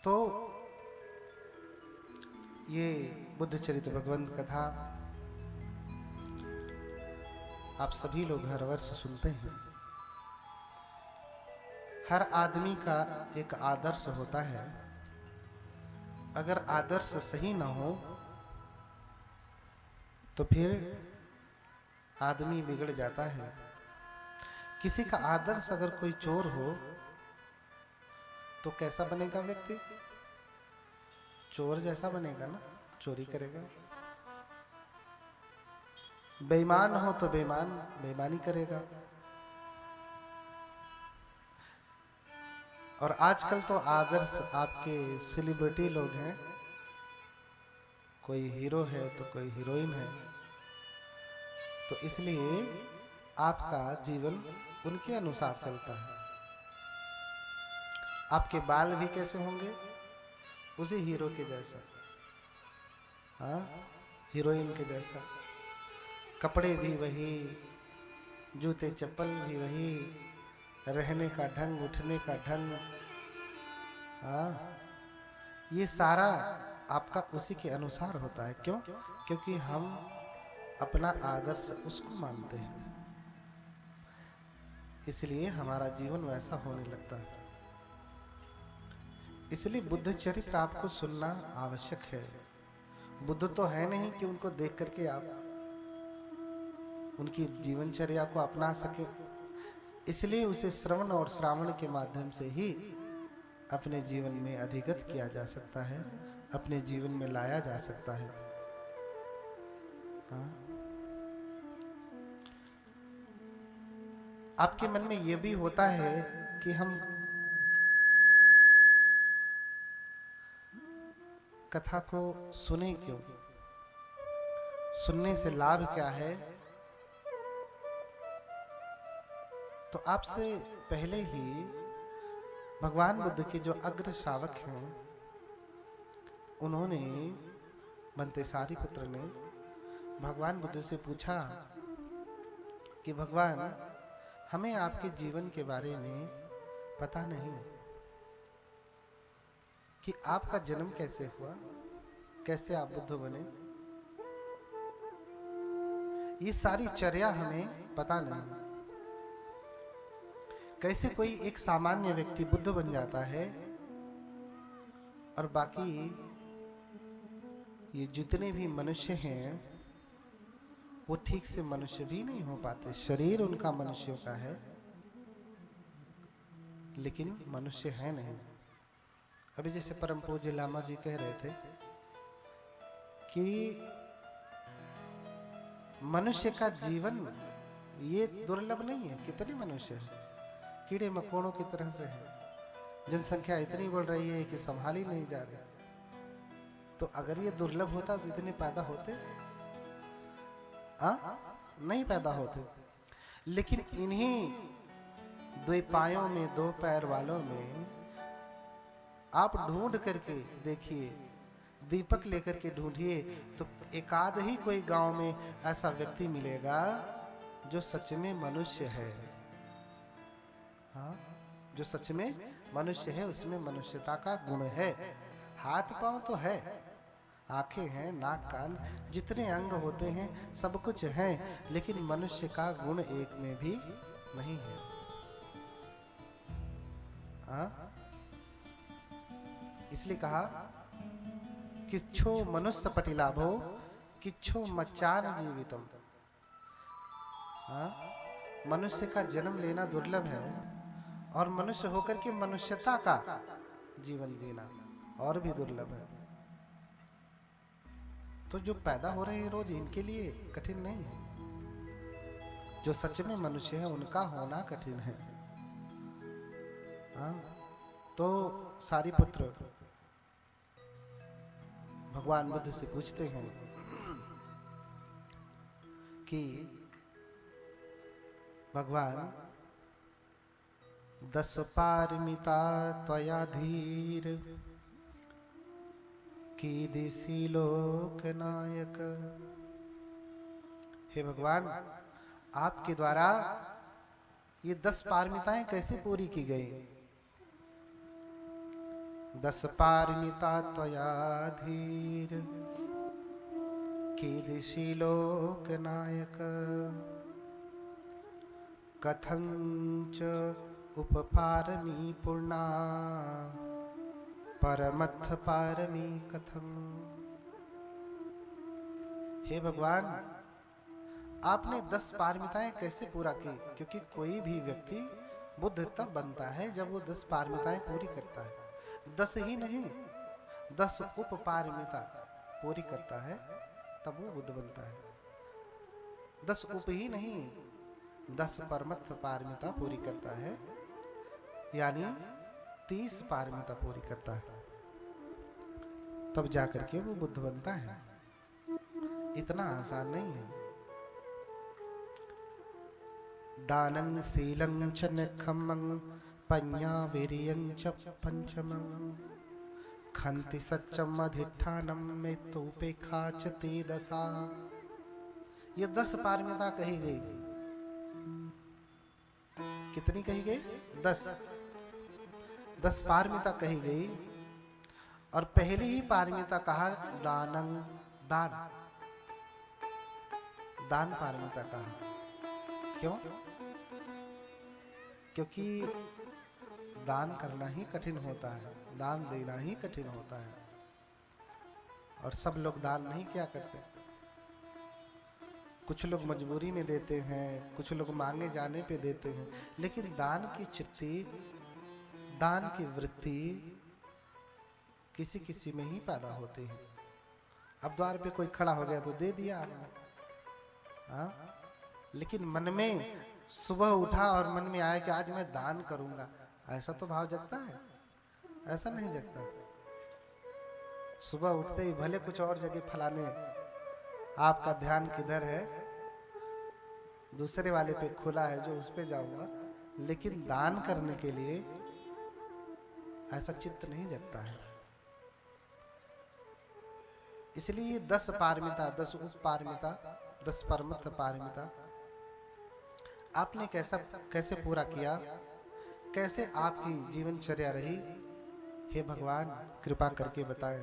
तो ये बुद्ध चरित्र भगवंत कथा आप सभी लोग हर वर्ष सुनते हैं। हर आदमी का एक आदर्श होता है। अगर आदर्श सही ना हो तो फिर आदमी बिगड़ जाता है। किसी का आदर्श अगर कोई चोर हो तो कैसा बनेगा व्यक्ति? चोर जैसा बनेगा ना, चोरी करेगा। बेईमान हो तो बेईमानी करेगा। और आजकल तो आदर्श आपके सेलिब्रिटी लोग हैं, कोई हीरो है तो कोई हीरोइन है, तो इसलिए आपका जीवन उनके अनुसार चलता है। आपके बाल भी कैसे होंगे? उसी हीरो के जैसा, हाँ, हीरोइन के जैसा। कपड़े भी वही, जूते चप्पल भी वही, रहने का ढंग, उठने का ढंग, हाँ, ये सारा आपका उसी के अनुसार होता है। क्यों? क्योंकि हम अपना आदर्श उसको मानते हैं, इसलिए हमारा जीवन वैसा होने लगता है। इसलिए बुद्ध चरित्र आपको सुनना आवश्यक है। बुद्ध तो है नहीं कि उनको देख करके आप उनकी जीवनचर्या को अपना सके, इसलिए उसे श्रवण और श्रावण के माध्यम से ही अपने जीवन में अधिगत किया जा सकता है, अपने जीवन में लाया जा सकता है। हाँ? आपके मन में यह भी होता है कि हम कथा को सुने क्यों? सुनने से लाभ क्या है? तो आपसे पहले ही भगवान बुद्ध के जो अग्र श्रावक हैं, उन्होंने, बनते सारिपुत्र ने भगवान बुद्ध से पूछा कि भगवान, हमें आपके जीवन के बारे में पता नहीं कि आपका जन्म कैसे हुआ, कैसे आप बुद्ध बने, ये सारी चर्या हमें पता नहीं। कैसे कोई एक सामान्य व्यक्ति बुद्ध बन जाता है और बाकी ये जितने भी मनुष्य हैं वो ठीक से मनुष्य भी नहीं हो पाते। शरीर उनका मनुष्यों का है लेकिन मनुष्य है नहीं। अभी जैसे परम पूज्य लामा जी कह रहे थे कि मनुष्य का जीवन ये दुर्लभ नहीं है। कितने मनुष्य हैं, कीड़े मकोड़ों की तरह से है। जनसंख्या इतनी बढ़ रही है कि संभाल ही नहीं जा रही। तो अगर ये दुर्लभ होता तो इतने पैदा होते? नहीं पैदा होते। लेकिन इन्हीं द्विपायों में, दो पैर वालों में आप ढूंढ करके देखिए, दीपक लेकर के ढूंढिए तो एकाध ही कोई गांव में ऐसा व्यक्ति मिलेगा जो सच में मनुष्य है। हाँ, जो सच में मनुष्य है, उसमें मनुष्यता का गुण है। हाथ पांव तो है, आंखें हैं, नाक कान, जितने अंग होते हैं सब कुछ है, लेकिन मनुष्य का गुण एक में भी नहीं है। हाँ? इसलिए कहा किच्छो मनुष्य पटिलाभो किच्छो मच्चान जीवितम। हाँ? मनुष्य का जन्म लेना दुर्लभ है और मनुष्य होकर के मनुष्यता का जीवन जीना और भी दुर्लभ है। तो जो पैदा हो रहे हैं रोज, इनके लिए कठिन नहीं है। जो सच में मनुष्य है उनका होना कठिन है। हाँ? तो सारिपुत्र भगवान बुद्ध से पूछते हैं कि भगवान, 10 पारमिता त्वया धीर कीदृशी लोकनायक। हे भगवान, आपके द्वारा ये 10 पारमिताएं कैसे पूरी की गई? दस पारमिता त्वया धीर कीदृशी लोकनायक कथंच उपपारमी पूर्णा परमत्थ पारमी कथं। हे भगवान, आपने 10 पारमिताएं कैसे पूरा की? क्योंकि कोई भी व्यक्ति बुद्ध तब बनता है जब वो 10 पारमिताएं पूरी करता है। 10 ही नहीं, 10 उप पारमिता पूरी करता है तब वो बुद्ध बनता है। 10 उप ही नहीं, 10 परमत्थ पारमिता पूरी करता है, यानी 30 पारमिता पूरी करता है, तब जाकर के वो बुद्ध बनता है। इतना आसान नहीं है। दानं शीलं च निखमं पඤ्ञा वीर्यं च पंचमं खन्ति सच्चम अधिष्ठानं मृत्युपेक्षा च ते दशा। ये 10 पारमिता कही गई। कितनी कही गई? 10 पारमिता कही गई। और पहली ही पारमिता कहा दानं, दान, दान पारमिता कहा। क्यों? क्योंकि दान करना ही कठिन होता है, दान देना ही कठिन होता है। और सब लोग दान नहीं किया करते। कुछ लोग मजबूरी में देते हैं, कुछ लोग मांगे जाने पे देते हैं, लेकिन दान की चित्ती, दान की वृत्ति किसी किसी में ही पैदा होती है। अब द्वार पे कोई खड़ा हो गया तो दे दिया आपने, हाँ? लेकिन मन में सुबह उठा और मन में आया कि आज मैं दान करूंगा, ऐसा तो भाव जगता है? ऐसा नहीं जगता। सुबह उठते ही भले कुछ और जगह फलाने, आपका ध्यान किधर है, दूसरे वाले पे खुला है जो उस पे जाऊंगा, लेकिन दान करने के लिए ऐसा चित्त नहीं जगता है। इसलिए 10 पारमिता, 10 उप पारमिता, 10 परमत्थ पारमिता आपने कैसे पूरा किया? कैसे आपकी जीवनचर्या रही? हे भगवान, कृपा करके बताएं।